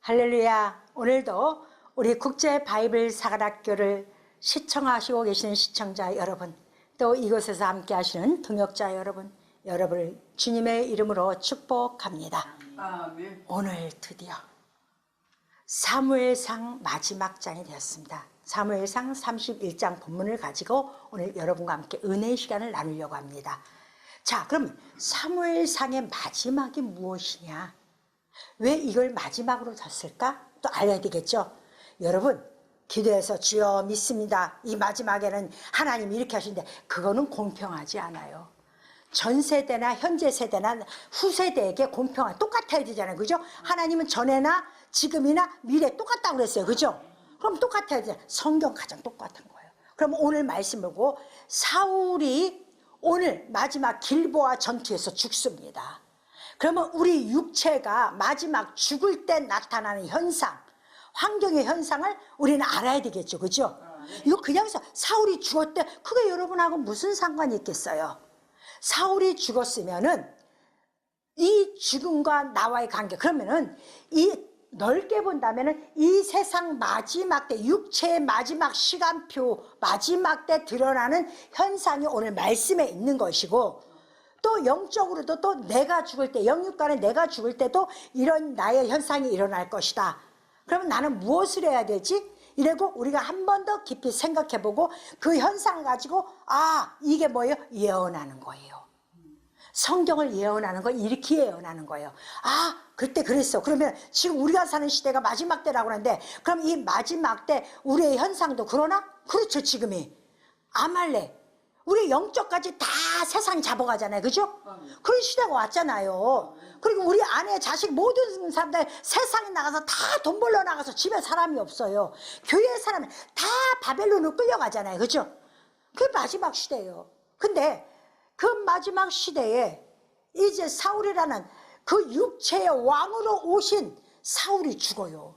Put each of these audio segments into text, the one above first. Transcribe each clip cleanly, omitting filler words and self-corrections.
할렐루야. 오늘도 우리 국제 바이블 사관학교를 시청하시고 계시는 시청자 여러분, 또 이곳에서 함께 하시는 동역자 여러분, 여러분을 주님의 이름으로 축복합니다. 아멘. 오늘 드디어 사무엘상 마지막 장이 되었습니다. 사무엘상 31장 본문을 가지고 오늘 여러분과 함께 은혜의 시간을 나누려고 합니다. 자, 그럼 사무엘상의 마지막이 무엇이냐? 왜 이걸 마지막으로 뒀을까? 또 알아야 되겠죠? 여러분, 기도해서 주여 믿습니다, 이 마지막에는 하나님이 이렇게 하시는데, 그거는 공평하지 않아요. 전 세대나 현재 세대나 후세대에게 공평한, 똑같아야 되잖아요. 그죠? 하나님은 전에나 지금이나 미래 똑같다고 그랬어요. 그죠? 그럼 똑같아야 되잖아요. 성경 가장 똑같은 거예요. 그럼 오늘 말씀 보고, 사울이 오늘 마지막 길보아 전투에서 죽습니다. 그러면 우리 육체가 마지막 죽을 때 나타나는 현상, 환경의 현상을 우리는 알아야 되겠죠. 그죠? 이거 그냥 사울이 죽었대, 그게 여러분하고 무슨 상관이 있겠어요? 사울이 죽었으면은 이 죽음과 나와의 관계, 그러면은 이 넓게 본다면은 이 세상 마지막 때, 육체의 마지막 시간표, 마지막 때 드러나는 현상이 오늘 말씀에 있는 것이고, 또 영적으로도 또 내가 죽을 때, 영육간에 내가 죽을 때도 이런 나의 현상이 일어날 것이다. 그러면 나는 무엇을 해야 되지? 이러고 우리가 한 번 더 깊이 생각해보고 그 현상을 가지고, 아, 이게 뭐예요? 예언하는 거예요. 성경을 예언하는 거, 이렇게 예언하는 거예요. 아, 그때 그랬어. 그러면 지금 우리가 사는 시대가 마지막 때라고 하는데, 그럼 이 마지막 때 우리의 현상도 그러나? 그렇죠. 지금이 아말렉, 우리 영적까지 다 세상이 잡아가잖아요. 그죠? 그런 시대가 왔잖아요. 그리고 우리 아내, 자식, 모든 사람들 세상에 나가서 다 돈 벌러 나가서 집에 사람이 없어요. 교회 사람이 다 바벨론으로 끌려가잖아요. 그죠? 그게 마지막 시대예요. 근데 그 마지막 시대에 이제 사울이라는 그 육체의 왕으로 오신 사울이 죽어요.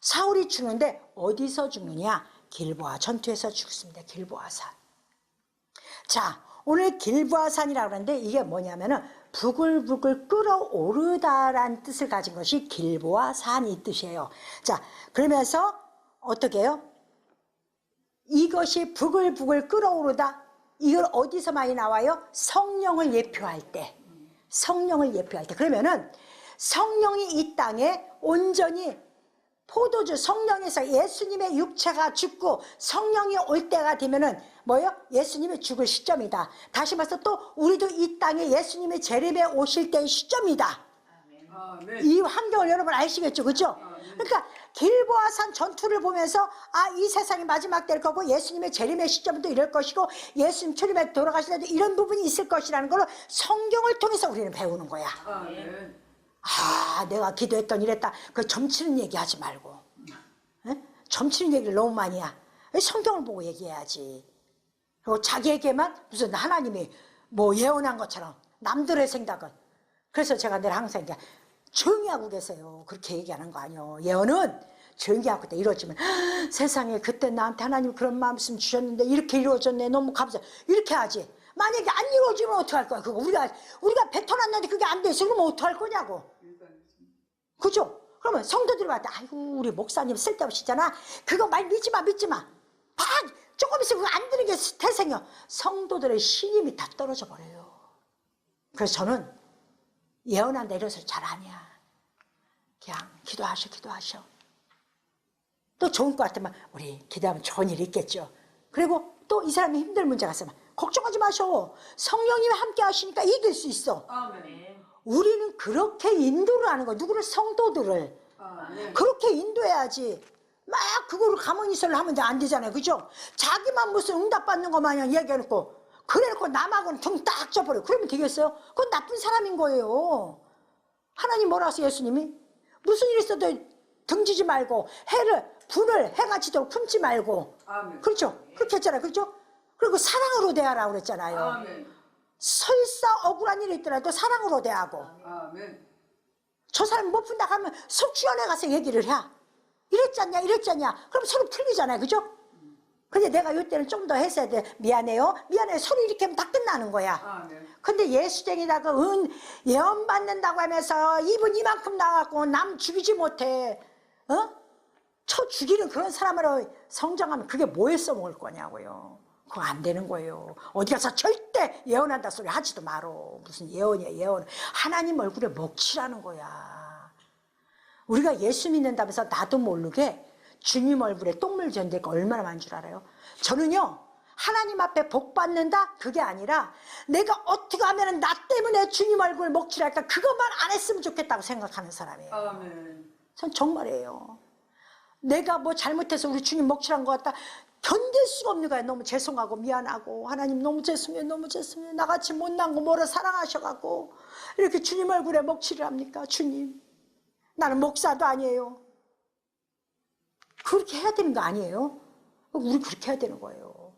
사울이 죽는데 어디서 죽느냐? 길보아 전투에서 죽습니다. 길보아산. 자, 오늘 길보아산이라고 하는데 이게 뭐냐면은 부글부글 끓어오르다라는 뜻을 가진 것이 길보아산이 뜻이에요. 자, 그러면서 어떻게 해요? 이것이 부글부글 끓어오르다, 이걸 어디서 많이 나와요? 성령을 예표할 때. 성령을 예표할 때. 그러면은 성령이 이 땅에 온전히 포도주, 성령에서 예수님의 육체가 죽고 성령이 올 때가 되면은 뭐예요? 예수님이 죽을 시점이다. 다시 말해서 또 우리도 이 땅에 예수님의 재림에 오실 때의 시점이다. 아멘. 이 환경을 여러분 아시겠죠? 그죠? 그러니까 길보아산 전투를 보면서, 아, 이 세상이 마지막 될 거고 예수님의 재림의 시점도 이럴 것이고 예수님 출임에 돌아가실 때도 이런 부분이 있을 것이라는 걸 성경을 통해서 우리는 배우는 거야. 아멘. 아, 내가 기도했던 이랬다, 그 점치는 얘기 하지 말고, 에? 점치는 얘기를 너무 많이 해. 성경을 보고 얘기해야지. 그리고 자기에게만 무슨 하나님이 뭐 예언한 것처럼 남들의 생각은. 그래서 제가 늘 항상 이제 조용히 하고 계세요, 그렇게 얘기하는 거 아니에요. 예언은 조용히 하고 있다 이루어지면, 세상에 그때 나한테 하나님 그런 말씀 주셨는데 이렇게 이루어졌네, 너무 감사해, 이렇게 하지. 만약에 안 이루어지면 어떡할 거야? 그거 우리가 뱉어놨는데 그게 안 돼 있어. 그러면 어떡할 거냐고. 그죠? 그러면 성도들이 봤을 때, 아이고, 우리 목사님 쓸데없이잖아, 그거 말 믿지 마. 다 조금 있으면 그거 안 되는 게 태생이요. 성도들의 신임이 다 떨어져 버려요. 그래서 저는 예언한다 이런 소리 잘 안 해. 그냥 기도하셔. 또 좋은 것 같으면 우리 기도하면 좋은 일이 있겠죠. 그리고 또 이 사람이 힘든 문제가 있으면 걱정하지 마셔. 성령님이 함께 하시니까 이길 수 있어. 아멘. 우리는 그렇게 인도를 하는 거야. 누구를? 성도들을. 아멘. 그렇게 인도해야지. 막 그거를 가만히 있으려 하면 안 되잖아요. 그죠? 자기만 무슨 응답받는 것 마냥 얘기해놓고, 그래놓고 남하고는 등 딱 져버려. 그러면 되겠어요? 그건 나쁜 사람인 거예요. 하나님 뭐라 하세요? 예수님이 무슨 일 있어도 등지지 말고 불을 해가 지도록 품지 말고. 아멘. 그렇죠? 그렇게 했잖아요. 그렇죠? 그리고 사랑으로 대하라고 그랬잖아요. 아멘. 설사 억울한 일이 있더라도 사랑으로 대하고. 아멘. 저 사람이 못 푼다 하면 속주원에 가서 얘기를 해. 이랬잖냐. 그럼 서로 틀리잖아요. 그죠? 근데 내가 이때는 좀 더 했어야 돼. 미안해요. 미안해요. 소리 이렇게 하면 다 끝나는 거야. 근데 예수쟁이다가 예언 받는다고 하면서 입은 이만큼 나왔고 남 죽이지 못해. 쳐 죽이는 그런 사람으로 성장하면 그게 뭐에 써먹을 거냐고요. 그거 안 되는 거예요. 어디 가서 절대 예언한다 소리 하지도 말어. 무슨 예언이야 예언. 하나님 얼굴에 먹칠하는 거야. 우리가 예수 믿는다면서 나도 모르게 주님 얼굴에 똥물 전대가 얼마나 많은 줄 알아요? 저는요 하나님 앞에 복 받는다 그게 아니라 내가 어떻게 하면 나 때문에 주님 얼굴 먹칠할까 그것만 안 했으면 좋겠다고 생각하는 사람이에요. 아멘. 전 정말이에요. 내가 뭐 잘못해서 우리 주님 먹칠한 것 같다 견딜 수가 없는 거야. 너무 죄송하고 미안하고 하나님 너무 죄송해요 너무 죄송해요 나같이 못난 거 뭐라 사랑하셔갖고 이렇게 주님 얼굴에 먹칠을 합니까? 주님 나는 목사도 아니에요. 그렇게 해야 되는 거 아니에요? 우리 그렇게 해야 되는 거예요.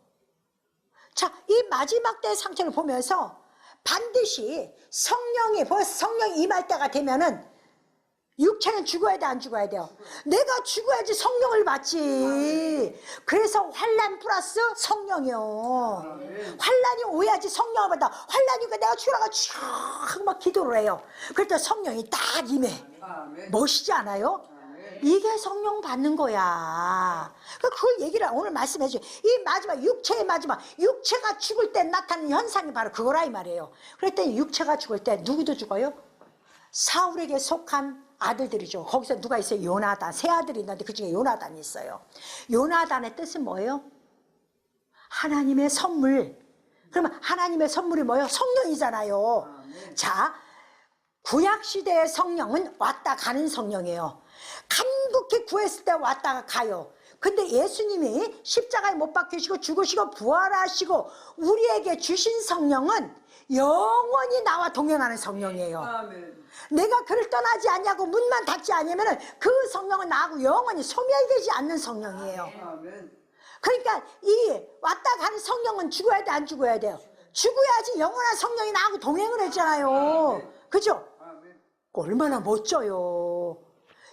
자, 이 마지막 때의 상태를 보면서 반드시 성령이 임할 때가 되면은 육체는 죽어야 돼, 안 죽어야 돼요? 내가 죽어야지 성령을 받지. 그래서 환난 플러스 성령이요. 환난이 오야지 성령을 받아. 환난이니까 내가 죽으라고 쫙 막 기도를 해요. 그랬더니 성령이 딱 임해. 멋있지 않아요? 이게 성령 받는 거야. 그걸 얘기를 오늘 말씀해 줘요. 이 마지막 육체의 마지막 육체가 죽을 때 나타나는 현상이 바로 그거라 이 말이에요. 그랬더니 육체가 죽을 때 누구도 죽어요? 사울에게 속한 아들들이죠. 거기서 누가 있어요? 요나단. 세 아들이 있는데 그중에 요나단이 있어요. 요나단의 뜻은 뭐예요? 하나님의 선물. 그러면 하나님의 선물이 뭐예요? 성령이잖아요. 자, 구약시대의 성령은 왔다 가는 성령이에요. 간곡히 구했을 때 왔다가 가요. 근데 예수님이 십자가에 못 박히시고 죽으시고 부활하시고 우리에게 주신 성령은 영원히 나와 동행하는 성령이에요. 아멘. 내가 그를 떠나지 않냐고 문만 닫지 않으면 그 성령은 나하고 영원히 소멸되지 않는 성령이에요. 아멘. 그러니까 이 왔다 가는 성령은 죽어야 돼, 안 죽어야 돼요? 죽어야지 영원한 성령이 나하고 동행을 했잖아요. 그죠? 얼마나 멋져요.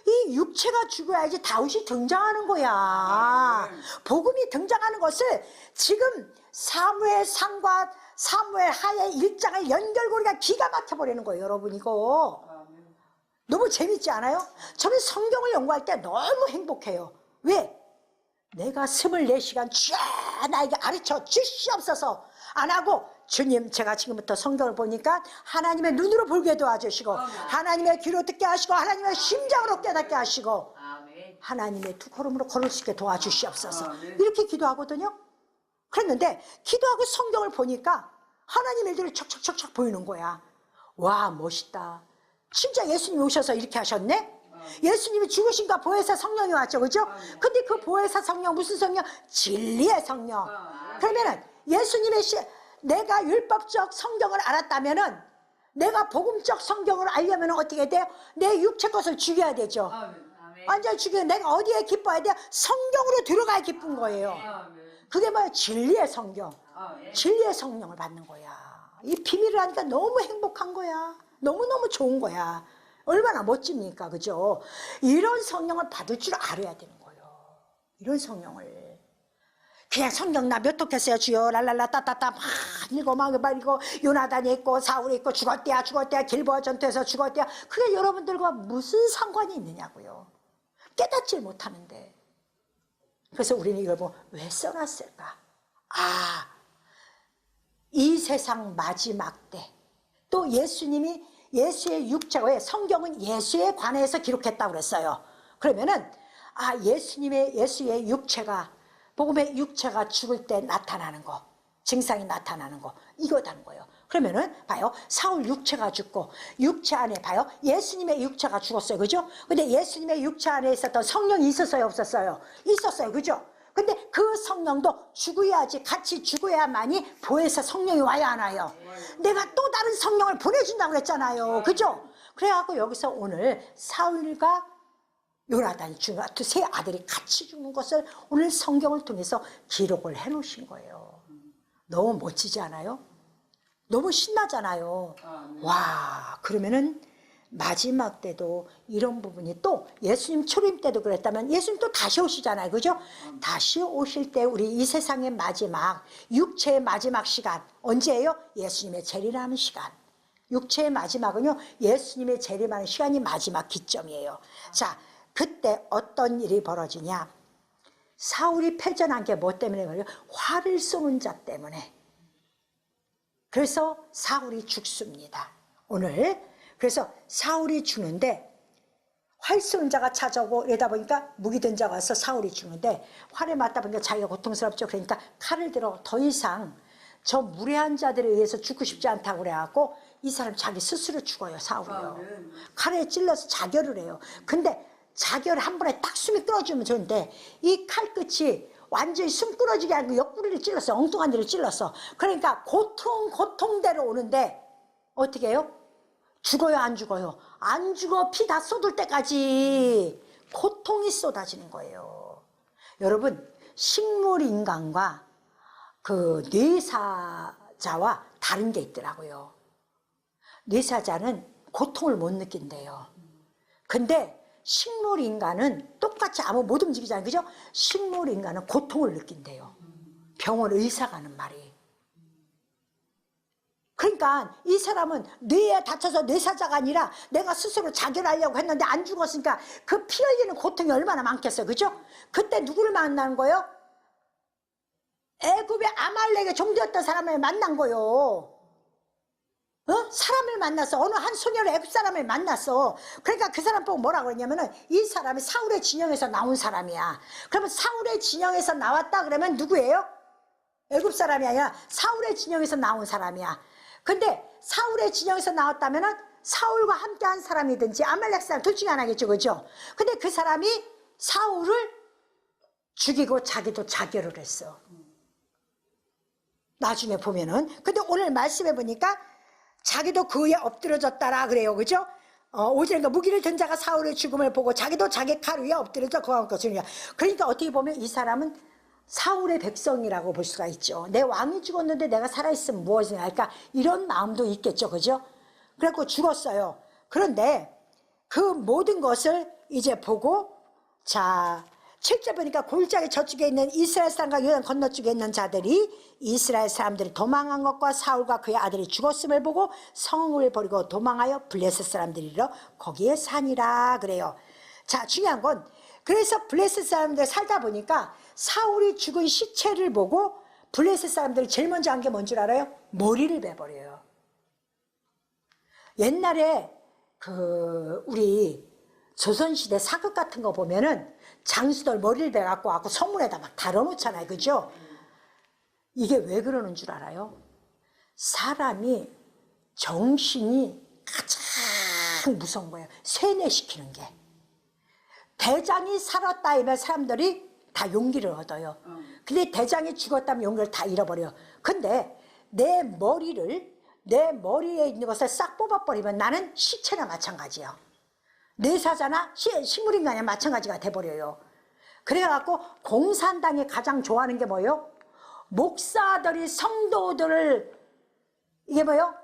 이 육체가 죽어야지 다윗이 등장하는 거야. 복음이 등장하는 것을 지금 사무엘상과 사무엘하의 일장을 연결고리가 기가 막혀버리는 거예요. 여러분 이거 너무 재밌지 않아요? 저는 성경을 연구할 때 너무 행복해요. 왜? 내가 24시간 쫙 나에게 가르쳐 주시옵소서 안 하고 주님 제가 지금부터 성경을 보니까 하나님의 눈으로 보게 도와주시고 하나님의 귀로 듣게 하시고 하나님의 심장으로 깨닫게 하시고 하나님의 두 걸음으로 걸을 수 있게 도와주시옵소서 이렇게 기도하거든요. 그랬는데 기도하고 성경을 보니까 하나님 일들이 척척척척 보이는 거야. 와 멋있다. 진짜 예수님이 오셔서 이렇게 하셨네. 예수님이 죽으신가 보혜사 성령이 왔죠. 그죠? 근데 그 보혜사 성령 무슨 성령? 진리의 성령. 그러면은 예수님의 내가 율법적 성경을 알았다면은 내가 복음적 성경을 알려면 어떻게 돼요? 내 육체 것을 죽여야 되죠. 완전히 죽여야 내가 어디에 기뻐야 돼요? 성경으로 들어가야 기쁜 거예요. 그게 뭐예요? 진리의 성경. 진리의 성령을 받는 거야. 이 비밀을 하니까 너무 행복한 거야. 너무너무 좋은 거야. 얼마나 멋집니까? 그죠? 이런 성령을 받을 줄 알아야 되는 거예요. 이런 성령을. 그냥 성경 나 몇 독했어요 주여 랄랄라 따따따 막 읽고 막 읽고 요나단이 있고 사울이 있고 죽었대야 길보아 전투에서 죽었대야 그게 여러분들과 무슨 상관이 있느냐고요. 깨닫질 못하는데. 그래서 우리는 이걸 보고 왜 써놨을까? 아, 이 세상 마지막 때 또 예수님이 예수의 육체가 왜 성경은 예수에 관해서 기록했다고 그랬어요. 그러면은 아 예수의 육체가 복음의 육체가 죽을 때 나타나는 거 증상이 나타나는 거 이거다는 거예요. 그러면은 봐요 사울 육체가 죽고 육체 안에 봐요 예수님의 육체가 죽었어요. 그죠? 근데 예수님의 육체 안에 있었던 성령이 있었어요 없었어요? 있었어요. 그죠? 근데 그 성령도 죽어야지 같이 죽어야만이 보혜사 성령이 와야 하나요? 내가 또 다른 성령을 보내준다고 그랬잖아요. 그죠? 그래갖고 여기서 오늘 사울과 요나단이 죽는 두 세 아들이 같이 죽는 것을 오늘 성경을 통해서 기록을 해놓으신 거예요. 너무 멋지지 않아요? 너무 신나잖아요. 와 그러면은 마지막 때도 이런 부분이, 또 예수님 초림 때도 그랬다면 예수님 또 다시 오시잖아요, 그죠? 다시 오실 때 우리 이 세상의 마지막, 육체의 마지막 시간 언제예요? 예수님의 재림하는 시간. 육체의 마지막은요, 예수님의 재림하는 시간이 마지막 기점이에요. 자, 그때 어떤 일이 벌어지냐? 사울이 패전한 게 뭐 때문에 그래요? 활을 쏘는 자 때문에. 그래서 사울이 죽습니다. 오늘 그래서 사울이 죽는데, 활 쏘는 자가 찾아오고 이러다 보니까 무기 든 자가 와서 사울이 죽는데, 활에 맞다 보니까 자기가 고통스럽죠. 그러니까 칼을 들어 더 이상 저 무례한 자들에 의해서 죽고 싶지 않다고 그래갖고 이 사람 자기 스스로 죽어요, 사울이요. 칼에 찔러서 자결을 해요. 근데 자결을 한 번에 딱 숨이 끊어지면 좋은데, 이 칼끝이 완전히 숨 끊어지게 하고 옆구리를 찔렀어. 엉뚱한 데를 찔렀어. 그러니까 고통대로 오는데 어떻게 해요? 죽어요, 안 죽어요? 안 죽어. 피 다 쏟을 때까지 고통이 쏟아지는 거예요. 여러분, 식물인간과 그 뇌사자와 다른 게 있더라고요. 뇌사자는 고통을 못 느낀대요. 근데 식물인간은 똑같이 아무 못 움직이잖아요, 그죠? 식물인간은 고통을 느낀대요. 병원 의사가 하는 말이. 그러니까 이 사람은 뇌에 다쳐서 뇌사자가 아니라 내가 스스로 자결하려고 했는데 안 죽었으니까 그 피 흘리는 고통이 얼마나 많겠어요, 그죠? 그때 누구를 만나는 거예요? 애굽의 아말렉의 종되었던 사람을 만난 거요. 사람을 만났어. 어느 한 소녀를 애굽 사람을 만났어. 그러니까 그 사람 보고 뭐라 그러냐면은 이 사람이 사울의 진영에서 나온 사람이야. 그러면 사울의 진영에서 나왔다 그러면 누구예요? 애굽 사람이 아니라 사울의 진영에서 나온 사람이야. 근데 사울의 진영에서 나왔다면은 사울과 함께한 사람이든지 아말렉 사람 둘 중에 하나겠죠, 그죠? 근데 그 사람이 사울을 죽이고 자기도 자결을 했어. 나중에 보면은. 근데 오늘 말씀해 보니까 자기도 그 위에 엎드려졌다라 그래요, 그죠? 오지니까 무기를 든 자가 사울의 죽음을 보고 자기도 자기 칼 위에 엎드려져 거한 것이냐. 그러니까 어떻게 보면 이 사람은 사울의 백성이라고 볼 수가 있죠. 내 왕이 죽었는데 내가 살아있으면 무엇이냐. 그러니까 이런 마음도 있겠죠, 그죠? 그래갖고 죽었어요. 그런데 그 모든 것을 이제 보고, 자, 7절 보니까 골짜기 저쪽에 있는 이스라엘 사람과 요단 건너쪽에 있는 자들이 이스라엘 사람들이 도망한 것과 사울과 그의 아들이 죽었음을 보고 성을 버리고 도망하여 블레셋 사람들이러 거기에 사니라 그래요. 자, 중요한 건, 그래서 블레셋 사람들 살다 보니까 사울이 죽은 시체를 보고 블레셋 사람들이 제일 먼저 한 게 뭔 줄 알아요? 머리를 베버려요. 옛날에 우리 조선시대 사극 같은 거 보면은 장수들 머리를 베갖고 와서 성문에다 막 달아놓잖아요, 그죠? 이게 왜 그러는 줄 알아요? 사람이 정신이 가장 무서운 거예요. 세뇌시키는 게. 대장이 살았다 하면 사람들이 다 용기를 얻어요. 근데 대장이 죽었다면 용기를 다 잃어버려요. 근데 내 머리에 있는 것을 싹 뽑아버리면 나는 시체나 마찬가지야. 뇌사자나 식물인간이나 마찬가지가 돼버려요. 그래갖고 공산당이 가장 좋아하는 게 뭐예요? 목사들이 성도들을 이게 뭐예요?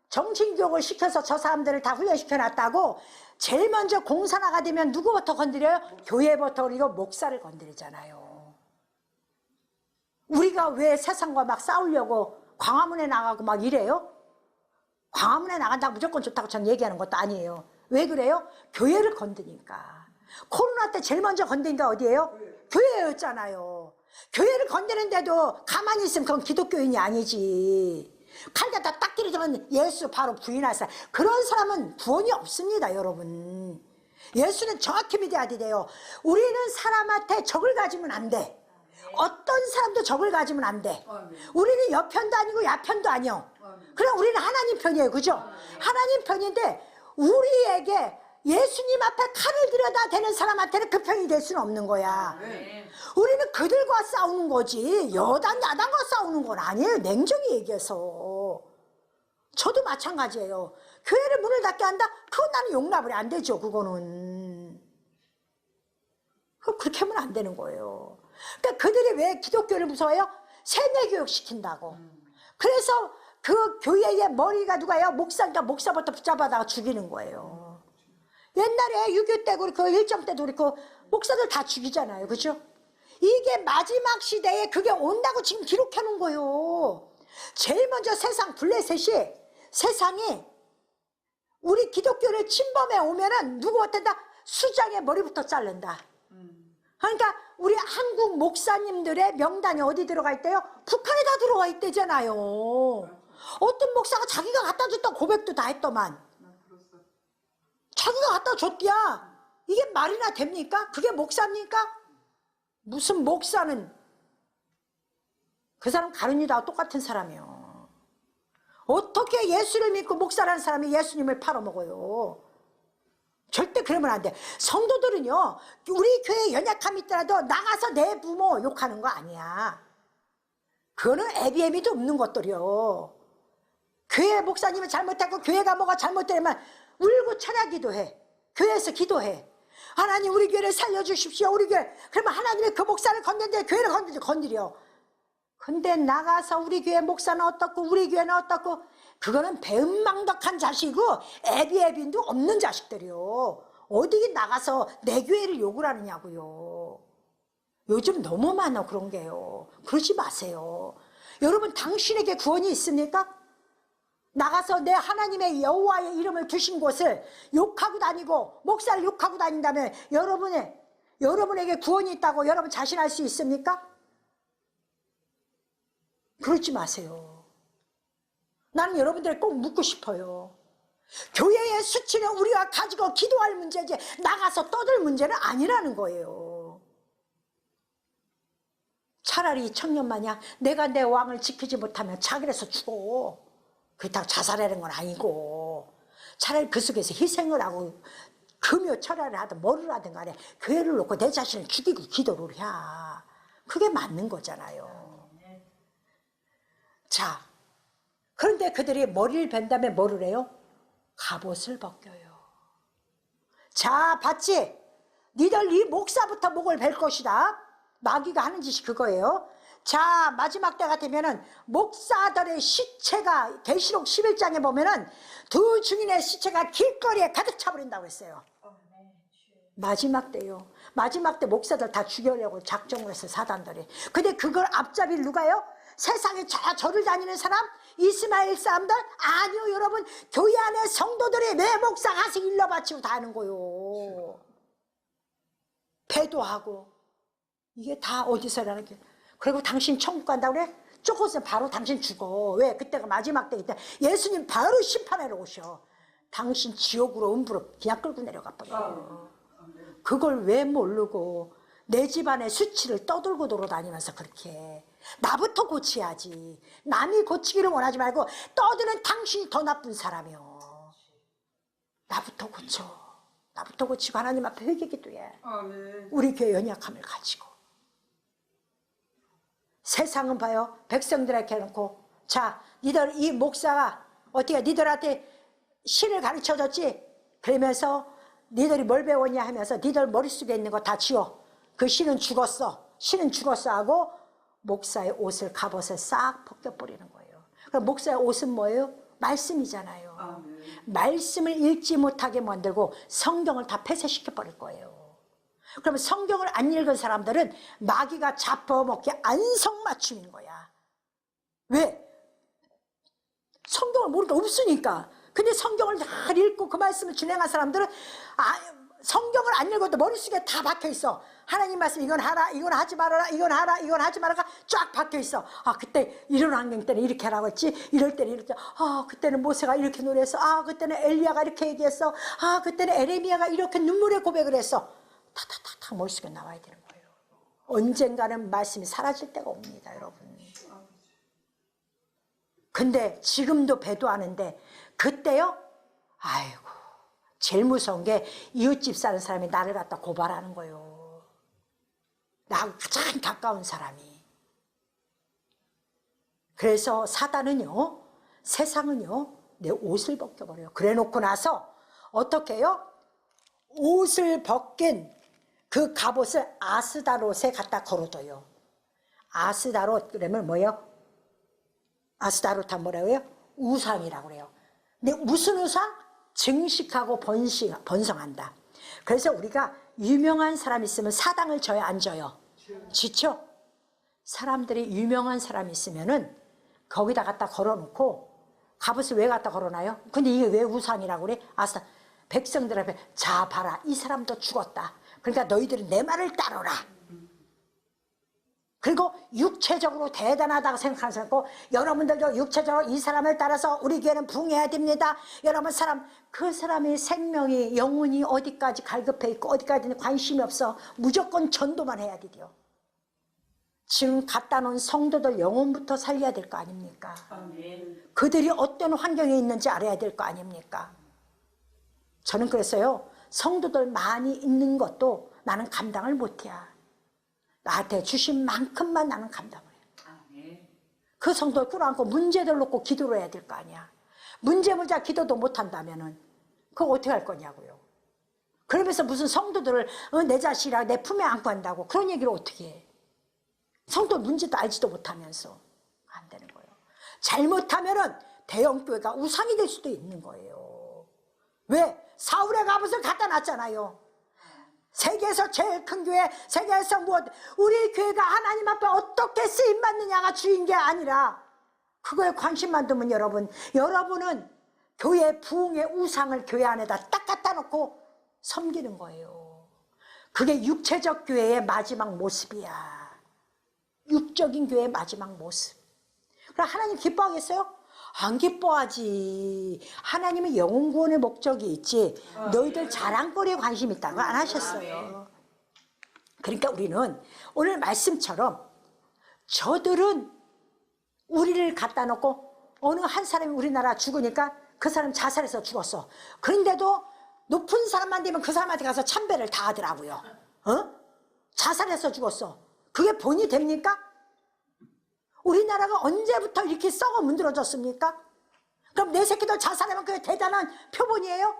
정신교육을 시켜서 저 사람들을 다 훈련시켜놨다고 제일 먼저 공산화가 되면 누구부터 건드려요? 교회부터. 그리고 목사를 건드리잖아요. 우리가 왜 세상과 막 싸우려고 광화문에 나가고 막 이래요? 광화문에 나간다고 무조건 좋다고 저는 얘기하는 것도 아니에요. 왜 그래요? 교회를 건드니까. 코로나 때 제일 먼저 건드린 게 어디예요? 교회였잖아요. 교회를 건드는데도 가만히 있으면 그건 기독교인이 아니지. 칼 갖다 딱 때리면 예수 바로 부인할 사람, 그런 사람은 구원이 없습니다, 여러분. 예수는 정확히 믿어야 돼요. 우리는 사람한테 적을 가지면 안 돼. 어떤 사람도 적을 가지면 안 돼. 우리는 여편도 아니고 야편도 아니요. 그럼 우리는 하나님 편이에요, 그죠? 하나님 편인데 우리에게 예수님 앞에 칼을 들여다 대는 사람한테는 그 편이 될 수는 없는 거야. 우리는 그들과 싸우는 거지 여당 야당과 싸우는 건 아니에요. 냉정히 얘기해서. 저도 마찬가지예요. 교회를 문을 닫게 한다? 그건 나는 용납이 안 되죠. 그거는 그렇게 하면 안 되는 거예요. 그러니까 그들이 왜 기독교를 무서워해요? 세뇌교육 시킨다고. 그래서 그 교회의 머리가 누가요? 목사니까 목사부터 붙잡아다가 죽이는 거예요. 옛날에 6.25 때고 그렇고 일정 때도 그렇고 목사들 다 죽이잖아요. 그죠? 이게 마지막 시대에 그게 온다고 지금 기록해 놓은 거예요. 제일 먼저 세상 블레셋이 세상이 우리 기독교를 침범해 오면은 누구 어떤다? 수장의 머리부터 자른다. 그러니까 우리 한국 목사님들의 명단이 어디 들어가 있대요? 북한에 다 들어가 있대잖아요. 어떤 목사가 자기가 갖다 줬던 고백도 다 했더만. 자기가 갖다 줬디야. 이게 말이나 됩니까? 그게 목사입니까? 무슨 목사는 그 사람 가룟유다와 똑같은 사람이에요. 어떻게 예수를 믿고 목사라는 사람이 예수님을 팔아먹어요? 절대 그러면 안 돼. 성도들은요, 우리 교회 연약함이 있더라도 나가서 내 부모 욕하는 거 아니야. 그거는 애비애비도 없는 것들이요. 교회 목사님은 잘못하고 교회가 뭐가 잘못되면 울고 찬양기도 해. 교회에서 기도해. 하나님 우리 교회를 살려주십시오. 우리 교회. 그러면 하나님이 그 목사를 건드는데 교회를 건드려. 근데 나가서 우리 교회 목사는 어떻고 우리 교회는 어떻고 그거는 배은망덕한 자식이고 애비애비도 없는 자식들이요. 어디 나가서 내 교회를 욕을 하느냐고요. 요즘 너무 많아 그런 게요. 그러지 마세요. 여러분 당신에게 구원이 있습니까? 나가서 내 하나님의 여호와의 이름을 두신 곳을 욕하고 다니고 목사를 욕하고 다닌다면 여러분에게 구원이 있다고 여러분 자신할 수 있습니까? 그러지 마세요. 나는 여러분들에게 꼭 묻고 싶어요. 교회의 수치는 우리가 가지고 기도할 문제지 나가서 떠들 문제는 아니라는 거예요. 차라리 청년 마냥 내가 내 왕을 지키지 못하면 자결해서 죽어. 그렇다고 자살하는 건 아니고 차라리 그 속에서 희생을 하고 금요 철야를 하든 뭐를 하든 간에 교회를 놓고 내 자신을 죽이고 기도를 해. 그게 맞는 거잖아요. 자, 그런데 그들이 머리를 벤 다음에 뭐를 해요? 갑옷을 벗겨요. 자, 봤지? 니들 이 목사부터 목을 벨 것이다. 마귀가 하는 짓이 그거예요. 자, 마지막 때가 되면은 목사들의 시체가 계시록 11장에 보면은 두 증인의 시체가 길거리에 가득 차버린다고 했어요. 마지막 때요. 마지막 때 목사들 다 죽여려고 작정을 했어요, 사단들이. 근데 그걸 앞잡이 누가요? 세상에 절을 다니는 사람? 이스마엘 사람들? 아니요, 여러분. 교회 안에 성도들이 왜 목사 가서 일러 바치고 다 하는 거요. 배도하고. 이게 다 어디서라는 게. 그리고 당신 천국 간다고 그래? 쫓고서 바로 당신 죽어. 왜? 그때가 마지막 때이기 때문에 예수님 바로 심판하러 오셔. 당신 지옥으로 음부로 그냥 끌고 내려가 버려요. 그걸 왜 모르고 내 집안의 수치를 떠들고 돌아다니면서 그렇게 나부터 고쳐야지. 남이 고치기를 원하지 말고 떠드는 당신이 더 나쁜 사람이요. 나부터 고쳐. 나부터 고치고 하나님 앞에 회개기도해. 우리 교회 연약함을 가지고. 세상은 봐요. 백성들에게 해놓고 자, 니들 이 목사가 어떻게 니들한테 신을 가르쳐줬지? 그러면서 니들이 뭘 배웠냐 하면서 니들 머릿속에 있는 거 다 지워. 그 신은 죽었어. 신은 죽었어 하고 목사의 옷을 갑옷을 싹 벗겨버리는 거예요. 그럼 목사의 옷은 뭐예요? 말씀이잖아요. 말씀을 읽지 못하게 만들고 성경을 다 폐쇄시켜버릴 거예요. 그러면 성경을 안 읽은 사람들은 마귀가 잡아먹게 안성맞춤인 거야. 왜? 성경을 모르니까 없으니까. 근데 성경을 잘 읽고 그 말씀을 준행한 사람들은 성경을 안 읽어도 머릿속에 다 박혀있어. 하나님 말씀 이건 하라, 이건 하지 말아라, 이건 하라, 이건 하지 말아라 쫙 박혀있어. 그때 이런 환경 때는 이렇게 하라고 했지, 이럴 때는 이렇게. 그때는 모세가 이렇게 노래했어. 그때는 엘리야가 이렇게 얘기했어. 그때는 에레미야가 이렇게 눈물의 고백을 했어. 탁탁탁탁 머릿속에 나와야 되는 거예요. 언젠가는 말씀이 사라질 때가 옵니다, 여러분. 근데 지금도 배도하는데 그때요? 아이고, 제일 무서운 게 이웃집 사는 사람이 나를 갖다 고발하는 거예요. 나하고 가장 가까운 사람이. 그래서 사단은요, 세상은요, 내 옷을 벗겨버려요. 그래 놓고 나서 어떻게 해요? 옷을 벗긴 그 갑옷을 아스다롯에 갖다 걸어둬요. 아스다롯 그러면 뭐예요? 아스다롯 하면 뭐라고 해요? 우상이라고 그래요. 근데 무슨 우상? 증식하고 번성한다. 그래서 우리가 유명한 사람 있으면 사당을 져요, 안 져요? 지쳐. 사람들이 유명한 사람이 있으면은 거기다 갖다 걸어놓고, 갑옷을 왜 갖다 걸어놔요? 근데 이게 왜 우상이라고 그래? 아싸, 백성들 앞에, 자 봐라, 이 사람도 죽었다. 그러니까 너희들은 내 말을 따르라. 그리고 육체적으로 대단하다고 생각하는 사람 있고, 여러분들도 육체적으로 이 사람을 따라서 우리 교회는 부흥해야 됩니다. 여러분 그 사람의 생명이, 영혼이 어디까지 갈급해 있고 어디까지는 관심이 없어. 무조건 전도만 해야 돼요. 지금 갖다 놓은 성도들 영혼부터 살려야 될 거 아닙니까? 아멘. 그들이 어떤 환경에 있는지 알아야 될 거 아닙니까? 저는 그랬어요. 성도들 많이 있는 것도 나는 감당을 못해. 나한테 주신 만큼만 나는 감당을 해. 그 성도를 끌어안고 문제들 놓고 기도를 해야 될 거 아니야. 문제 기도도 못한다면은 그거 어떻게 할 거냐고요. 그러면서 무슨 성도들을 내 자식이라 내 품에 안고 한다고 그런 얘기를 어떻게 해. 성도 문제도 알지도 못하면서 안 되는 거예요. 잘못하면은 대형교회가 우상이 될 수도 있는 거예요. 왜? 사울의 갑옷을 갖다 놨잖아요. 세계에서 제일 큰 교회, 세계에서 우리 교회가 하나님 앞에 어떻게 쓰임받느냐가 주인 게 아니라 그거에 관심만 두면 여러분은 교회 부흥의 우상을 교회 안에다 딱 갖다 놓고 섬기는 거예요. 그게 육체적 교회의 마지막 모습이야. 육적인 교회의 마지막 모습. 그럼 하나님 기뻐하겠어요? 안 기뻐하지. 하나님은 영혼 구원의 목적이 있지. 너희들 자랑거리에 관심 있다는 거 안 하셨어요. 그러니까 우리는 오늘 말씀처럼 저들은 우리를 갖다 놓고 어느 한 사람이 우리나라 죽으니까 그 사람 자살해서 죽었어. 그런데도 높은 사람만 되면 그 사람한테 가서 참배를 다 하더라고요. 자살해서 죽었어. 그게 본이 됩니까? 우리나라가 언제부터 이렇게 썩어 문드러졌습니까? 그럼 내 새끼들 자살하면 그게 대단한 표본이에요?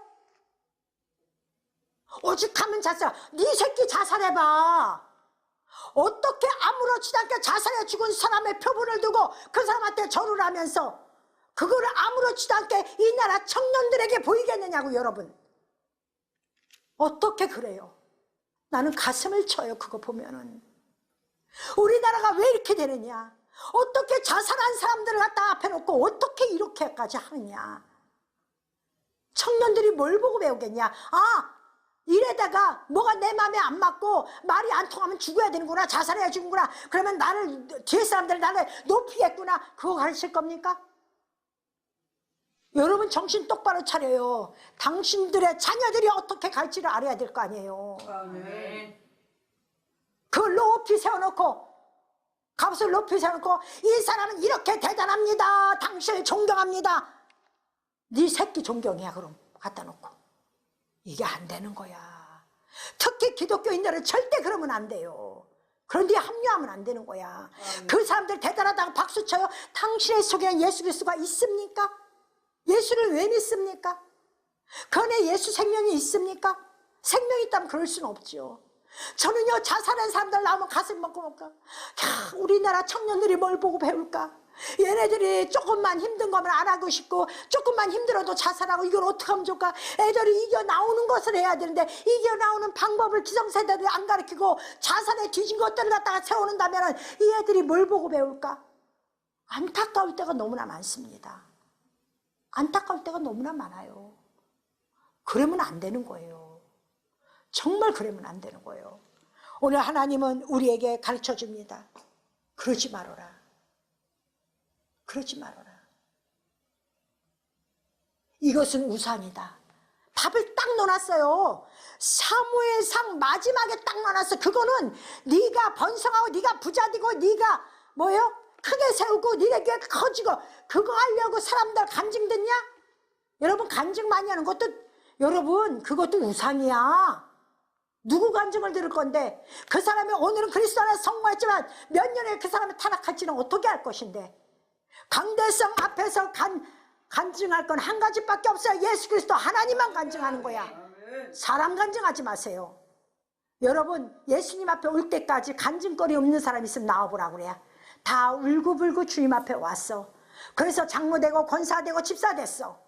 오죽하면 자살, 네 새끼 자살해봐. 어떻게 아무렇지도 않게 자살해 죽은 사람의 표본을 두고 그 사람한테 절을 하면서 그거를 아무렇지도 않게 이 나라 청년들에게 보이겠느냐고. 여러분 어떻게 그래요? 나는 가슴을 쳐요. 그거 보면은 우리나라가 왜 이렇게 되느냐. 어떻게 자살한 사람들을 갖다 앞에 놓고 어떻게 이렇게까지 하느냐. 청년들이 뭘 보고 배우겠냐. 이래다가 뭐가 내 마음에 안 맞고 말이 안 통하면 죽어야 되는구나. 자살해야 죽는구나. 그러면 뒤에 사람들이 나를 높이겠구나. 그거 가르칠 겁니까? 여러분 정신 똑바로 차려요. 당신들의 자녀들이 어떻게 갈지를 알아야 될 거 아니에요. 아멘. 그걸 높이 세워놓고, 갑옷을 높이 세워놓고, 이 사람은 이렇게 대단합니다. 당신을 존경합니다. 네 새끼 존경이야. 그럼 갖다 놓고. 이게 안 되는 거야. 특히 기독교인들은 절대 그러면 안 돼요. 그런데 합류하면 안 되는 거야. 그 사람들 대단하다고 박수쳐요. 당신의 속에는 예수 그리스도가 있습니까? 예수를 왜 믿습니까? 그 안에 예수 생명이 있습니까? 생명이 있다면 그럴 수는 없죠. 저는요, 자살한 사람들 나오면 가슴 먹고 우리나라 청년들이 뭘 보고 배울까? 얘네들이 조금만 힘든 거면 안 하고 싶고, 조금만 힘들어도 자살하고, 이걸 어떻게 하면 좋을까? 애들이 이겨 나오는 것을 해야 되는데, 이겨 나오는 방법을 기성세대들이 안 가르치고 자살에 뒤진 것들을 갖다가 세워놓는다면 이 애들이 뭘 보고 배울까? 안타까울 때가 너무나 많습니다. 안타까울 때가 너무나 많아요. 그러면 안 되는 거예요. 정말 그러면 안 되는 거예요. 오늘 하나님은 우리에게 가르쳐 줍니다. 그러지 말아라. 그러지 말아라. 이것은 우상이다. 답을 딱 넣어놨어요. 사무엘상 마지막에 딱 넣어놨어. 그거는 네가 번성하고 네가 부자 되고 네가 크게 세우고 니네 교회 커지고 그거 하려고 사람들 간증 듣냐? 여러분 간증 많이 하는 것도 여러분 그것도 우상이야. 누구 간증을 들을 건데 그 사람이 오늘은 그리스도 안에서 성공했지만 몇 년에 그 사람이 타락할지는 어떻게 할 것인데 강대성 앞에서 간증할 건 한 가지밖에 없어요. 예수 그리스도 하나님만 간증하는 거야. 사람 간증하지 마세요. 여러분 예수님 앞에 올 때까지 간증거리 없는 사람 있으면 나와보라고 그래요. 다 울고불고 주님 앞에 왔어. 그래서 장로되고 권사되고 집사됐어.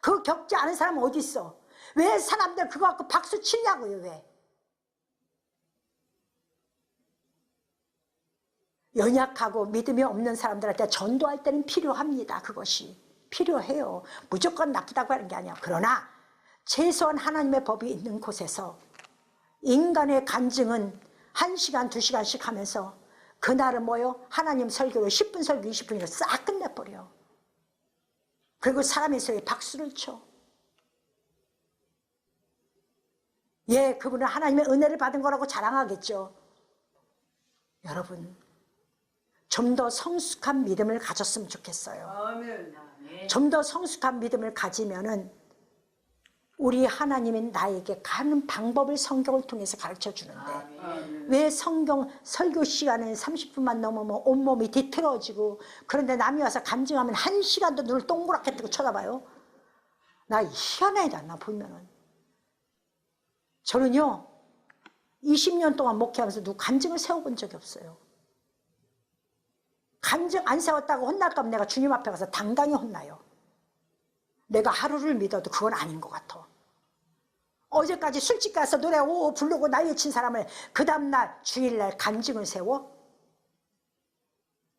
그거 겪지 않은 사람은 어디 있어? 왜 사람들 그거 갖고 박수 치냐고요. 왜? 연약하고 믿음이 없는 사람들한테 전도할 때는 필요합니다. 그것이 필요해요. 무조건 나쁘다고 하는 게 아니야. 그러나 최소한 하나님의 법이 있는 곳에서 인간의 간증은 1시간, 2시간씩 하면서 그날은 뭐요? 하나님 설교를 10분 설교 20분이고 싹 끝내버려. 그리고 사람의 소리에 박수를 쳐. 예, 그분은 하나님의 은혜를 받은 거라고 자랑하겠죠. 여러분, 좀 더 성숙한 믿음을 가졌으면 좋겠어요. 좀 더 성숙한 믿음을 가지면은 우리 하나님은 나에게 가는 방법을 성경을 통해서 가르쳐 주는데 왜 성경 설교 시간은 30분만 넘으면 온몸이 뒤틀어지고 그런데 남이 와서 간증하면 1시간도 눈을 동그랗게 뜨고 쳐다봐요. 나 희한하다. 나 보면은 저는요 20년 동안 목회하면서 누구 간증을 세워본 적이 없어요. 간증 안 세웠다고 혼날까 하면 내가 주님 앞에 가서 당당히 혼나요. 내가 하루를 믿어도 그건 아닌 것 같아. 어제까지 술집 가서 노래 오 부르고 난리 친 사람을 그 다음날 주일날 간증을 세워?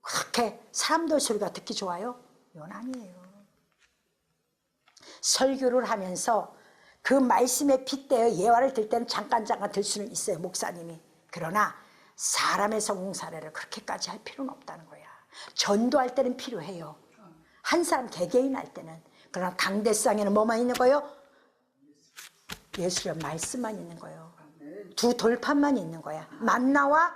그렇게 사람들 소리가 듣기 좋아요? 이건 아니에요. 설교를 하면서 그 말씀에 빗대어 예화를 들 때는 잠깐 들 수는 있어요. 목사님이. 그러나 사람의 성공 사례를 그렇게까지 할 필요는 없다는 거야. 전도할 때는 필요해요. 한 사람 개개인 할 때는. 그러나 강대상에는 뭐만 있는 거예요? 예수의 말씀만 있는 거예요. 두 돌판만 있는 거야. 만나와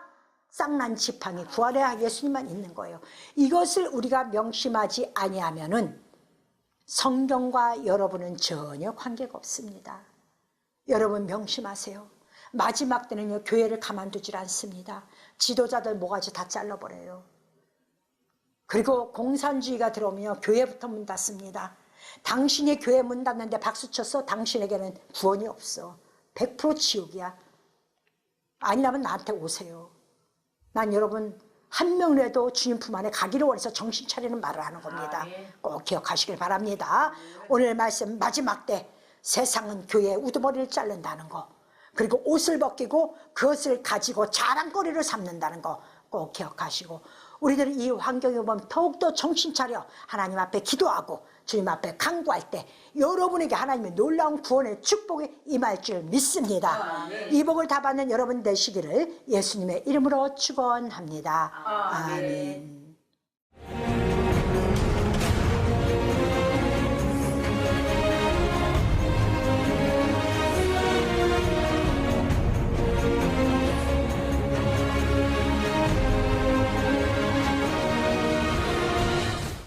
쌍난 지팡이 부활의 예수님만 있는 거예요. 이것을 우리가 명심하지 아니하면은 성경과 여러분은 전혀 관계가 없습니다. 여러분 명심하세요. 마지막 때는요 교회를 가만두질 않습니다. 지도자들 모가지 다 잘라버려요. 그리고 공산주의가 들어오면 교회부터 문 닫습니다. 당신이 교회 문 닫는데 박수 쳤어? 당신에게는 구원이 없어. 100% 지옥이야. 아니라면 나한테 오세요. 난 여러분 한 명이라도 주님 품 안에 가기를 원해서 정신 차리는 말을 하는 겁니다. 꼭 기억하시길 바랍니다. 오늘 말씀 마지막 때 세상은 교회의 우두머리를 자른다는 거, 그리고 옷을 벗기고 그것을 가지고 자랑거리를 삼는다는 거 꼭 기억하시고, 우리들은 이 환경에 보면 더욱더 정신 차려 하나님 앞에 기도하고 주님 앞에 간구할 때 여러분에게 하나님의 놀라운 구원의 축복이 임할 줄 믿습니다. 이 복을 다 받는 여러분 되시기를 예수님의 이름으로 축원합니다. 아멘.